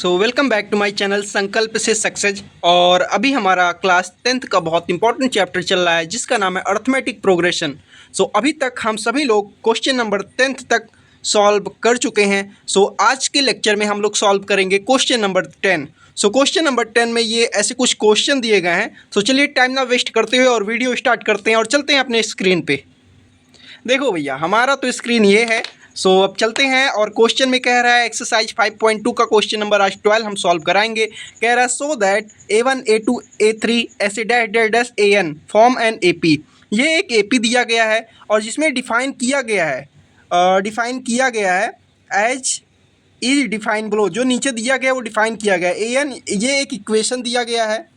Welcome back to my channel Sankalp से success. और अभी हमारा क्लास 10th का बहुत इंपॉर्टेंट चैप्टर चल रहा है जिसका नाम है अर्थमेटिक प्रोग्रेशन। अभी तक हम सभी लोग क्वेश्चन नंबर 10th तक सॉल्व कर चुके हैं। आज के लेक्चर में हम लोग सॉल्व करेंगे क्वेश्चन नंबर 10। क्वेश्चन नंबर 10 में ये ऐसे कुछ क्वेश्चन दिए गए हैं। चलिए टाइम ना वेस्ट करते हुए और वीडियो स्टार्ट करते हैं और चलते हैं अपने स्क्रीन पे। देखो भैया, हमारा तो स्क्रीन ये है। अब चलते हैं और क्वेश्चन में कह रहा है एक्सरसाइज 5.2 का क्वेश्चन नंबर आज 12 हम सॉल्व कराएंगे। कह रहा है so that A1 A2 A3 ऐसे dash dash dash AN form an AP। ये एक AP दिया गया है और जिसमें डिफाइन किया गया है एज इज डिफाइन बिलो। जो नीचे दिया गया है वो डिफाइन किया गया है। AN ये एक इक्वेशन दिया गया है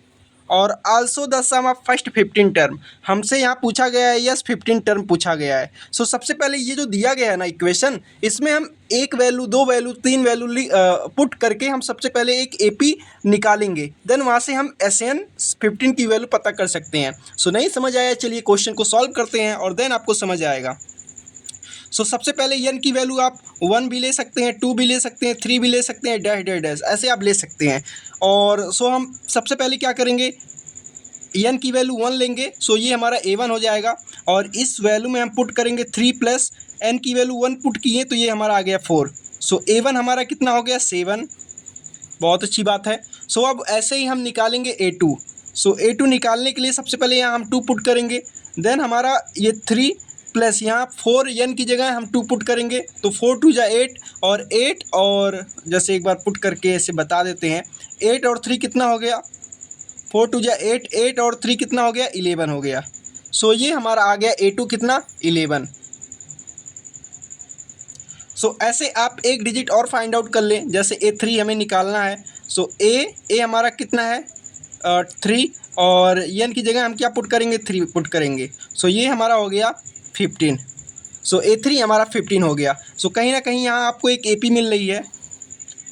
और also the sum of first 15 term हमसे यहाँ पूछा गया है। यस 15 टर्म पूछा गया है। सबसे पहले ये जो दिया गया है ना इक्वेशन, इसमें हम एक वैल्यू, दो वैल्यू, तीन वैल्यू पुट करके हम सबसे पहले एक AP निकालेंगे। देन वहाँ से हम SN 15 की वैल्यू पता कर सकते हैं। नहीं समझ आया, चलिए क्वेश्चन को सॉल्व करते हैं और देन आपको समझ आएगा। सबसे पहले n की वैल्यू आप 1 भी ले सकते हैं, 2 भी ले सकते हैं, 3 भी ले सकते हैं, डैश डैश डैश ऐसे आप ले सकते हैं। और हम सबसे पहले क्या करेंगे, n की वैल्यू 1 लेंगे। ये हमारा A1 हो जाएगा और इस वैल्यू में हम पुट करेंगे 3 प्लस n की वैल्यू 1 पुट किए तो ये हमारा आ गया 4। A1 हमारा कितना हो गया 7। बहुत अच्छी बात है। अब ऐसे ही हम निकालेंगे A2। A2 निकालने के लिए सबसे पहले यहाँ हम 2 पुट करेंगे। देन हमारा ये 3 प्लस यहाँ 4 n की जगह हम 2 पुट करेंगे तो 4 2 जा 8 और 8 और जैसे एक बार पुट करके ऐसे बता देते हैं। 8 और 3 कितना हो गया, 4 2 जा 8, 8 और 3 कितना हो गया 11 हो गया। ये हमारा आ गया A2 कितना 11। ऐसे आप एक डिजिट और फाइंड आउट कर लें। जैसे A3 हमें निकालना है। A हमारा कितना है 3 और n की जगह हम क्या पुट करेंगे 3 पुट करेंगे। ये हमारा हो गया 15। A3 हमारा 15 हो गया। कहीं ना कहीं यहाँ आपको एक AP मिल रही है।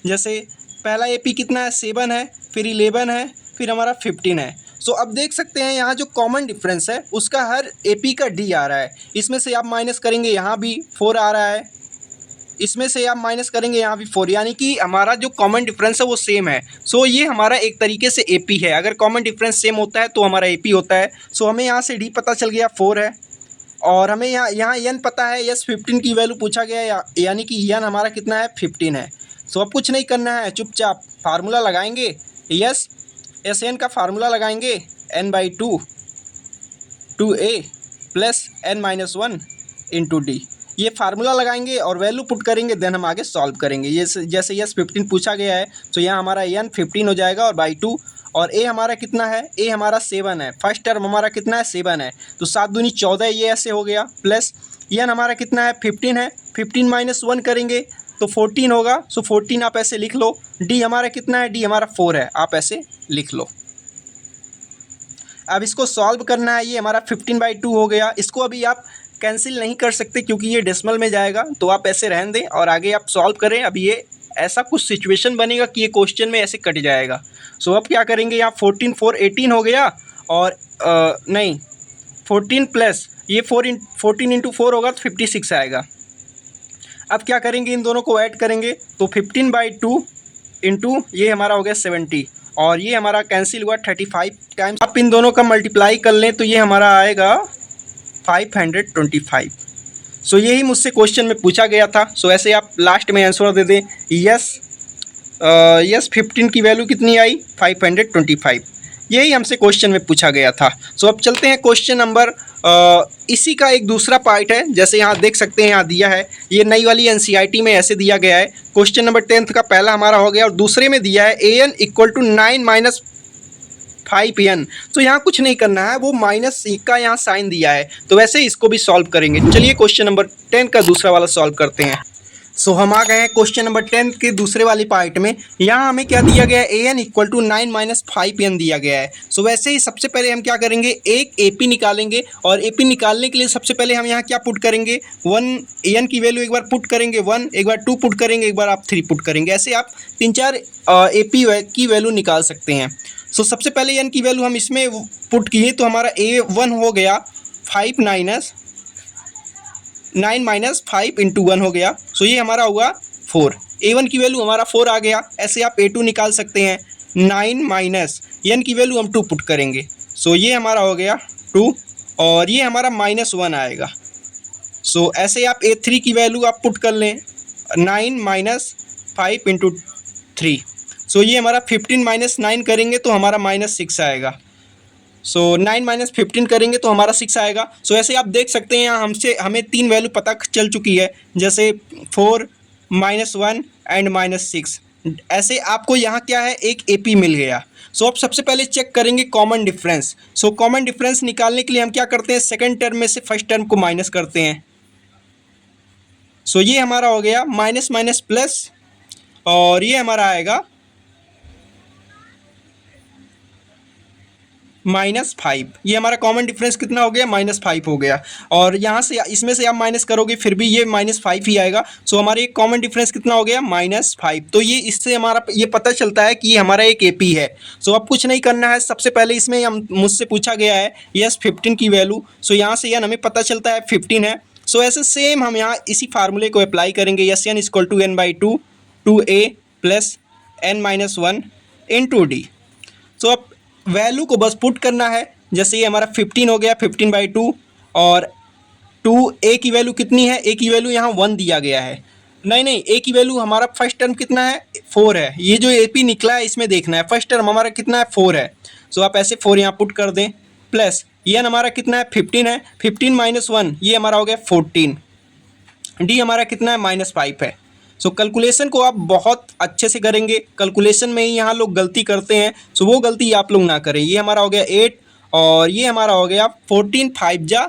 जैसे पहला AP कितना है 7 है, फिर 11 है, फिर हमारा 15 है। अब देख सकते हैं यहाँ जो कॉमन डिफरेंस है उसका हर AP का D आ रहा है। इसमें से आप माइनस करेंगे यहाँ भी 4 आ रहा है, इसमें से आप माइनस करेंगे यहाँ भी 4, यानी कि हमारा जो कॉमन डिफरेंस है वो सेम है। ये हमारा एक तरीके से AP है। अगर कॉमन डिफरेंस सेम होता है तो हमारा AP होता है। हमें यहाँ से D पता चल गया 4 है और हमें यहाँ n पता है। यस 15 की वैल्यू पूछा गया है, यानी कि n हमारा कितना है 15 है। अब कुछ नहीं करना है, चुपचाप फार्मूला लगाएंगे। यस SN का फार्मूला लगाएंगे n/2 2a plus n-1 into D। ये फार्मूला लगाएंगे और वैल्यू पुट करेंगे, देन हम आगे सॉल्व करेंगे। ये जैसे यस 15 पूछा गया है यहाँ हमारा n 15 हो जाएगा और /2 और A हमारा कितना है, A हमारा 7 है। फर्स्ट टर्म हमारा कितना है 7 है, तो 7 दूनी 14 ये ऐसे हो गया। प्लस n हमारा कितना है 15 है, 15 - 1 करेंगे तो 14 होगा। 14 आप ऐसे लिख लो। D हमारा कितना है, D हमारा 4 है, आप ऐसे लिख लो। अब इसको सॉल्व करना है। ये हमारा 15/2 हो गया। इसको अभी आप कैंसिल नहीं कर सकते क्योंकि ये डेसिमल में जाएगा, तो आप ऐसे रहने दें और आगे आप सॉल्व करें। अब ये ऐसा कुछ सिचुएशन बनेगा कि ये क्वेश्चन में ऐसे कट जाएगा। अब क्या करेंगे, यहाँ 14 4 18 हो गया और नहीं 14 प्लस ये 14 इंटू 4 होगा तो 56 आएगा। अब क्या करेंगे, इन दोनों को ऐड करेंगे तो 15/2 इंटू ये हमारा हो गया 70 और ये हमारा कैंसिल हुआ 35 टाइम्स। आप इन दोनों का मल्टीप्लाई कर लें तो ये हमारा आएगा 525। यही मुझसे क्वेश्चन में पूछा गया था। ऐसे आप लास्ट में आंसर दे दें। यस 15 की वैल्यू कितनी आई 525। यही हमसे क्वेश्चन में पूछा गया था। अब चलते हैं क्वेश्चन नंबर इसी का एक दूसरा पार्ट है। जैसे यहाँ देख सकते हैं, यहाँ दिया है, ये नई वाली NCERT में ऐसे दिया गया है। क्वेश्चन नंबर 10th का पहला हमारा हो गया और दूसरे में दिया है AN = 9 - 5n। यहाँ कुछ नहीं करना है, वो माइनस का यहाँ साइन दिया है, तो वैसे ही इसको भी सॉल्व करेंगे। चलिए क्वेश्चन नंबर 10 का दूसरा वाला सॉल्व करते हैं। हम आ गए हैं क्वेश्चन नंबर 10 के दूसरे वाली पार्ट में। यहाँ हमें क्या दिया गया है, AN = 9 - 5n दिया गया है। वैसे ही सबसे पहले हम क्या करेंगे, एक AP निकालेंगे और AP निकालने के लिए सबसे पहले हम यहाँ क्या पुट करेंगे 1 n की वैल्यू एक बार पुट करेंगे 1, एक बार 2 पुट करेंगे, एक बार आप 3 पुट करेंगे। ऐसे आप 3-4 AP की वैल्यू निकाल सकते हैं। सबसे पहले n की वैल्यू हम इसमें पुट किए तो हमारा A1 हो गया 9 - 5 इंटू 1 हो गया। ये हमारा हुआ 4। A1 की वैल्यू हमारा 4 आ गया। ऐसे आप A2 निकाल सकते हैं। 9 माइनस n की वैल्यू हम 2 पुट करेंगे। सो ये हमारा हो गया 2 और ये हमारा -1 आएगा। सो ऐसे आप A3 की वैल्यू आप पुट कर लें। 9 माइनस 5 इंटू 3। सो ये हमारा 15 माइनस 9 करेंगे तो हमारा -6 आएगा। सो 9 माइनस 15 करेंगे तो हमारा 6 आएगा। सो ऐसे आप देख सकते हैं यहाँ हमें 3 वैल्यू पता चल चुकी है, जैसे 4 -1 एंड -6। ऐसे आपको यहाँ क्या है, एक AP मिल गया। सो अब सबसे पहले चेक करेंगे common difference. So common difference निकालने के लिए हम क्या करते हैं, सेकंड टर्म में से फर्स्ट टर्म को माइनस करते हैं। सो ये हमारा हो गया माइनस माइनस प्लस और ये हमारा आएगा -5। ये हमारा कॉमन डिफरेंस कितना हो गया, -5 हो गया। और यहाँ से इसमें से आप माइनस करोगे फिर भी ये -5 ही आएगा। सो हमारे एक कॉमन डिफरेंस कितना हो गया, -5। तो ये इससे हमारा ये पता चलता है कि ये हमारा एक AP है। सो अब कुछ नहीं करना है, सबसे पहले इसमें हम मुझसे पूछा गया है यस 15 की वैल्यू। सो यहाँ से यन हमें पता चलता है 15 है। सो ऐसे सेम हम यहाँ इसी फार्मूले को अप्लाई करेंगे, yes n = n/2 2a plus n-1 into d. So अब वैल्यू को बस पुट करना है। जैसे ये हमारा 15 हो गया, 15/2 और 2a की वैल्यू कितनी है, a की वैल्यू यहाँ 1 दिया गया है। नहीं, a की वैल्यू हमारा फर्स्ट टर्म कितना है, 4 है। ये जो AP निकला है इसमें देखना है, फर्स्ट टर्म हमारा कितना है, 4 है। सो आप ऐसे 4 यहाँ पुट कर दें प्लस n हमारा कितना है, 15 है। 15 - 1 ये हमारा हो गया 14। डी हमारा कितना है, -5 है। सो कैलकुलेशन को आप बहुत अच्छे से करेंगे, कैलकुलेशन में ही यहाँ लोग गलती करते हैं। सो वो गलती आप लोग ना करें। ये हमारा हो गया 8 और ये हमारा हो गया 14 5 जा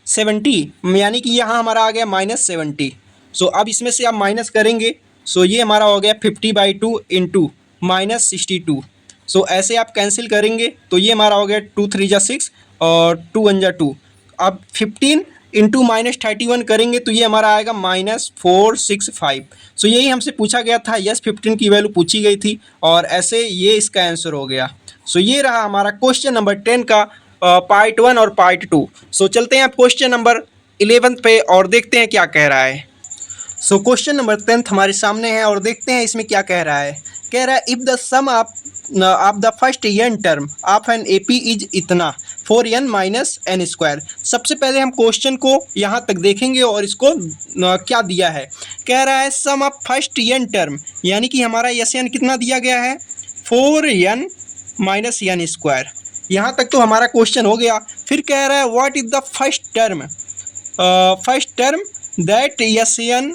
70, यानी कि यहाँ हमारा आ गया -70। सो अब इसमें से आप माइनस करेंगे। सो ये हमारा हो गया 50/2 इंटू -62। सो ऐसे आप कैंसिल करेंगे तो ये हमारा हो गया 2 3 जा 6 और 2 1 जा 2। अब 15 इंटू -31 करेंगे तो ये हमारा आएगा -465। सो यही हमसे पूछा गया था, यस 15 की वैल्यू पूछी गई थी और ऐसे ये इसका आंसर हो गया। सो ये रहा हमारा क्वेश्चन नंबर 10 का पार्ट 1 और पार्ट 2। सो चलते हैं आप क्वेश्चन नंबर 11 पे और देखते हैं क्या कह रहा है। सो क्वेश्चन नंबर 10 हमारे सामने है और देखते हैं इसमें क्या कह रहा है। कह रहा है if the sum of the first n term of an AP is इतना 4n - n²। सबसे पहले हम क्वेश्चन को यहाँ तक देखेंगे और इसको क्या दिया है। कह रहा है सम ऑफ फर्स्ट n टर्म, यानी कि हमारा SN कितना दिया गया है, 4n - n²। यहाँ तक तो हमारा क्वेश्चन हो गया। फिर कह रहा है what is the first term that SN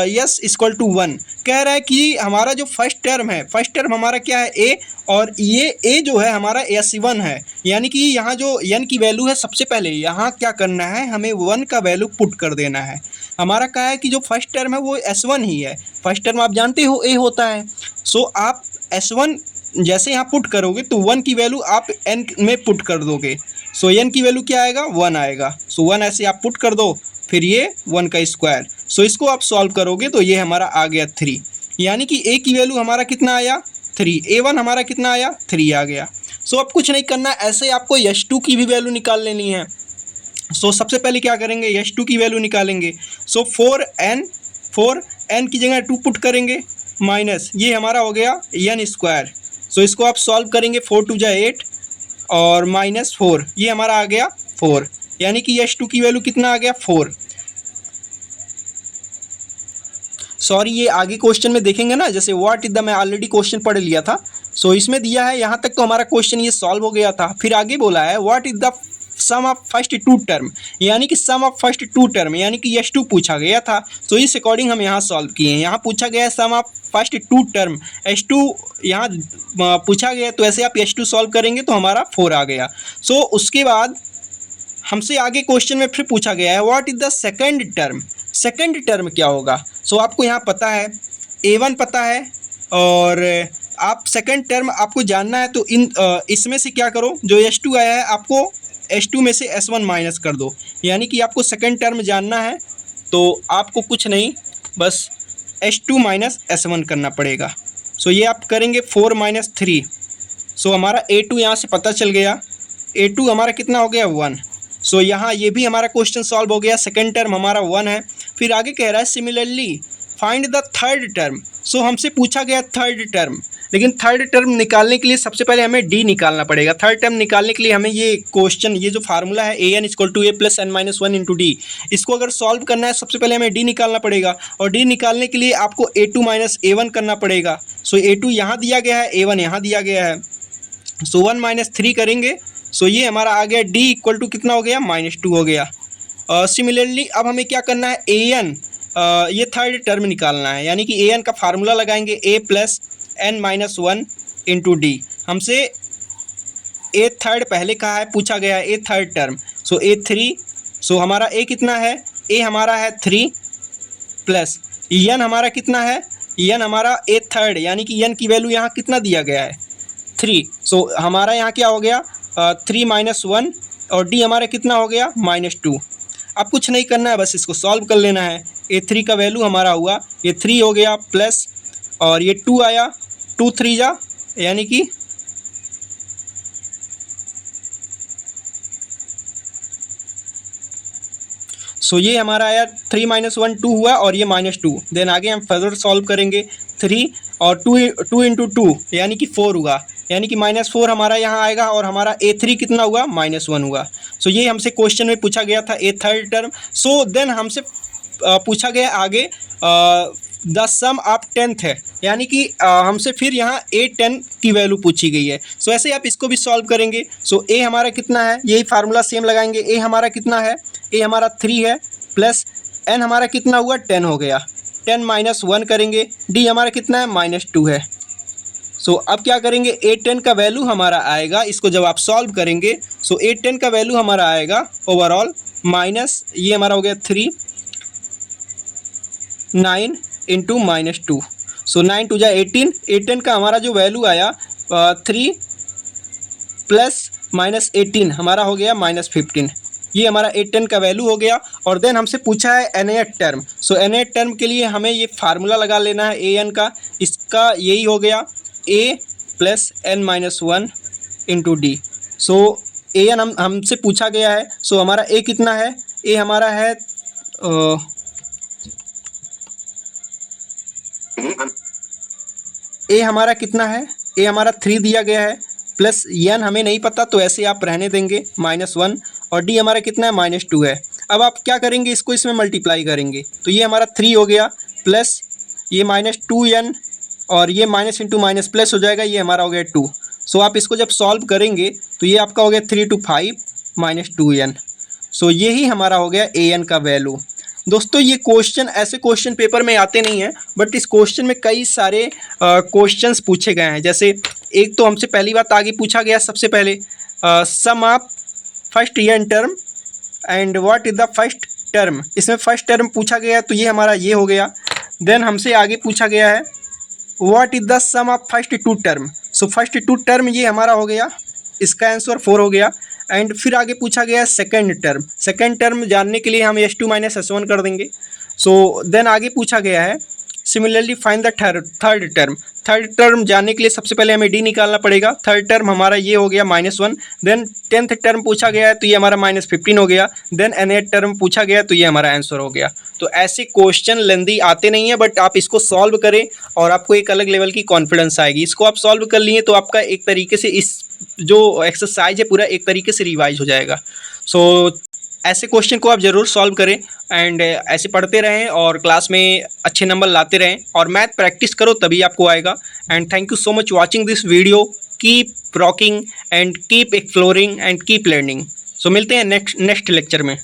yes = 1। कह रहा है कि हमारा जो फर्स्ट टर्म है, फर्स्ट टर्म हमारा क्या है, A, और ये A जो है हमारा S1 है। यानी कि यहाँ जो n की वैल्यू है, सबसे पहले यहाँ क्या करना है, हमें 1 का वैल्यू पुट कर देना है। हमारा क्या है कि जो फर्स्ट टर्म है वो S1 ही है। फर्स्ट टर्म आप जानते हो A होता है। सो आप S1 जैसे यहाँ पुट करोगे तो 1 की वैल्यू आप n में पुट कर दोगे। सो n की वैल्यू क्या आएगा, 1 आएगा। सो 1 ऐसे आप पुट कर दो, फिर ये 1 का स्क्वायर। सो इसको आप सॉल्व करोगे तो ये हमारा आ गया 3। यानी कि A की वैल्यू हमारा कितना आया, 3। A1 हमारा कितना आया, 3 आ गया। सो अब कुछ नहीं करना, ऐसे आपको S2 की भी वैल्यू निकाल लेनी है। सो सबसे पहले क्या करेंगे, S2 की वैल्यू निकालेंगे। सो 4n की जगह 2 पुट करेंगे माइनस ये हमारा हो गया n²। सो इसको आप सॉल्व करेंगे, 4 2 जा 8 और -4 ये हमारा आ गया 4। यानी कि S2 की वैल्यू कितना आ गया, 4। सॉरी, ये आगे क्वेश्चन में देखेंगे ना, जैसे व्हाट इज द, मैं ऑलरेडी क्वेश्चन पढ़ लिया था। सो इसमें दिया है, यहाँ तक तो हमारा क्वेश्चन ये सॉल्व हो गया था। फिर आगे बोला है what is the sum of first 2 term, यानी कि सम ऑफ फर्स्ट 2 टर्म, यानी कि S2 पूछा गया था। सो इस अकॉर्डिंग हम यहाँ सॉल्व किए हैं। यहाँ पूछा गया है सम ऑफ फर्स्ट 2 टर्म, S2 यहाँ पूछा गया, तो ऐसे आप S2 सॉल्व करेंगे तो हमारा 4 आ गया। सो उसके बाद हमसे आगे क्वेश्चन में फिर पूछा गया है what is the second term. Second term क्या होगा। सो आपको यहाँ पता है A1 पता है और आप सेकंड टर्म आपको जानना है, तो इसमें से क्या करो, जो S2 आया है आपको S2 में से S1 माइनस कर दो। यानी कि आपको सेकंड टर्म जानना है तो आपको कुछ नहीं, बस S2 माइनस S1 करना पड़ेगा। सो ये आप करेंगे 4 - 3। सो हमारा A2 यहाँ से पता चल गया। A2 हमारा कितना हो गया, 1। सो यहाँ ये भी हमारा क्वेश्चन सॉल्व हो गया। सेकंड टर्म हमारा 1 है फिर आगे कह रहा है similarly find the third term. So हमसे पूछा गया थर्ड टर्म, लेकिन थर्ड टर्म निकालने के लिए सबसे पहले हमें डी निकालना पड़ेगा। थर्ड टर्म निकालने के लिए हमें ये क्वेश्चन, ये जो फार्मूला है a n equal to a plus n minus one into d, इसको अगर सॉल्व करना है सबसे पहले हमें डी निकालना पड़ेगा। और डी निकालने के लिए आपको ए टू माइनस ए वन करना पड़ेगा। सो ए टू यहाँ दिया गया है, ए वन यहाँ दिया गया है। सो वन माइनस थ्री करेंगे, सो ये हमारा आ गया डी इक्वल टू कितना हो गया, -2 हो गया। सिमिलरली अब हमें क्या करना है, ए एन, ये थर्ड टर्म निकालना है, यानी कि ए एन का फार्मूला लगाएंगे a plus n minus one into d. हमसे ए थर्ड पहले कहा है, पूछा गया है a third term. So a three, so हमारा ए कितना है, ए हमारा है 3 प्लस एन हमारा कितना है, एन हमारा ए थर्ड, यानी कि एन की वैल्यू यहाँ कितना दिया गया है 3। सो हमारा यहाँ क्या हो गया 3 माइनस 1 और डी हमारा कितना हो गया -2। अब कुछ नहीं करना है, बस इसको सॉल्व कर लेना है। ए 3 का वैल्यू हमारा हुआ ये 3 हो गया प्लस, और ये 2 आया, 2 3 जा, यानी कि सो ये हमारा आया 3 माइनस 1 2 हुआ और ये -2। देन आगे हम फर्दर सॉल्व करेंगे 3 और 2 इंटू 2 यानी कि 4 हुआ, यानी कि -4 हमारा यहाँ आएगा और हमारा A3 कितना हुआ -1 हुआ। सो ये हमसे क्वेश्चन में पूछा गया था ए थर्ड टर्म। सो देन हमसे पूछा गया आगे द सम ऑफ 10th है, यानी कि हमसे फिर यहाँ A10 की वैल्यू पूछी गई है। सो ऐसे आप इसको भी सॉल्व करेंगे। सो ए हमारा कितना है, यही फार्मूला सेम लगाएंगे। ए हमारा कितना है, ए हमारा 3 है प्लस एन हमारा कितना हुआ 10 हो गया, 10 माइनस 1 करेंगे, डी हमारा कितना है -2 है। सो अब क्या करेंगे, A10 का वैल्यू हमारा आएगा, इसको जब आप सॉल्व करेंगे सो A10 का वैल्यू हमारा आएगा ओवरऑल माइनस, ये हमारा हो गया 3 9 इंटू -2। सो 9 2 जा 18, A10 का हमारा जो वैल्यू आया 3 प्लस -18 हमारा हो गया -15। ये हमारा A10 का वैल्यू हो गया। और देन हमसे पूछा है nth टर्म। सो nth टर्म के लिए हमें ये फार्मूला लगा लेना है an का, इसका यही हो गया a plus n minus 1 into d. So an हमसे पूछा गया है। सो हमारा a कितना है, a हमारा है a हमारा कितना है, a हमारा 3 दिया गया है प्लस n हमें नहीं पता तो ऐसे आप रहने देंगे -1, और डी हमारा कितना है -2 है। अब आप क्या करेंगे, इसको इसमें मल्टीप्लाई करेंगे तो ये हमारा 3 हो गया प्लस ये -2n और ये माइनस इंटू माइनस प्लस हो जाएगा, ये हमारा हो गया 2। सो आप इसको जब सॉल्व करेंगे तो ये आपका हो गया 3 to 5 -2n। सो यही हमारा हो गया an का वैल्यू। दोस्तों ये क्वेश्चन, ऐसे क्वेश्चन पेपर में आते नहीं हैं, बट इस क्वेश्चन में कई सारे क्वेश्चंस पूछे गए हैं। जैसे एक तो हमसे पहली बात आगे पूछा गया सबसे पहले sum of first year term and what is the first term. इसमें फर्स्ट टर्म पूछा गया है तो ये हमारा ये हो गया। देन हमसे आगे पूछा गया है what is the sum of first 2 term. So first 2 term ये हमारा हो गया, इसका आंसर 4 हो गया। एंड फिर आगे पूछा गया सेकंड टर्म। सेकंड टर्म जानने के लिए हम S2 माइनस S1 कर देंगे। सो देन आगे पूछा गया है similarly find the third term. Third term जानने के लिए सबसे पहले हमें डी निकालना पड़ेगा। थर्ड टर्म हमारा ये हो गया -1। देन 10th टर्म पूछा गया है तो ये हमारा -15 हो गया। देन nth टर्म पूछा गया तो ये हमारा आंसर हो गया। तो ऐसे क्वेश्चन लेंदी आते नहीं है, बट आप इसको सॉल्व करें और आपको एक अलग लेवल की कॉन्फिडेंस आएगी। इसको आप सॉल्व कर लिए तो आपका एक तरीके से इस जो एक्सरसाइज है पूरा एक तरीके से रिवाइज हो जाएगा। सो ऐसे क्वेश्चन को आप ज़रूर सॉल्व करें एंड ऐसे पढ़ते रहें और क्लास में अच्छे नंबर लाते रहें और मैथ प्रैक्टिस करो तभी आपको आएगा। And thank you so much watching this video. Keep rocking and keep exploring and keep learning. So मिलते हैं नेक्स्ट लेक्चर में।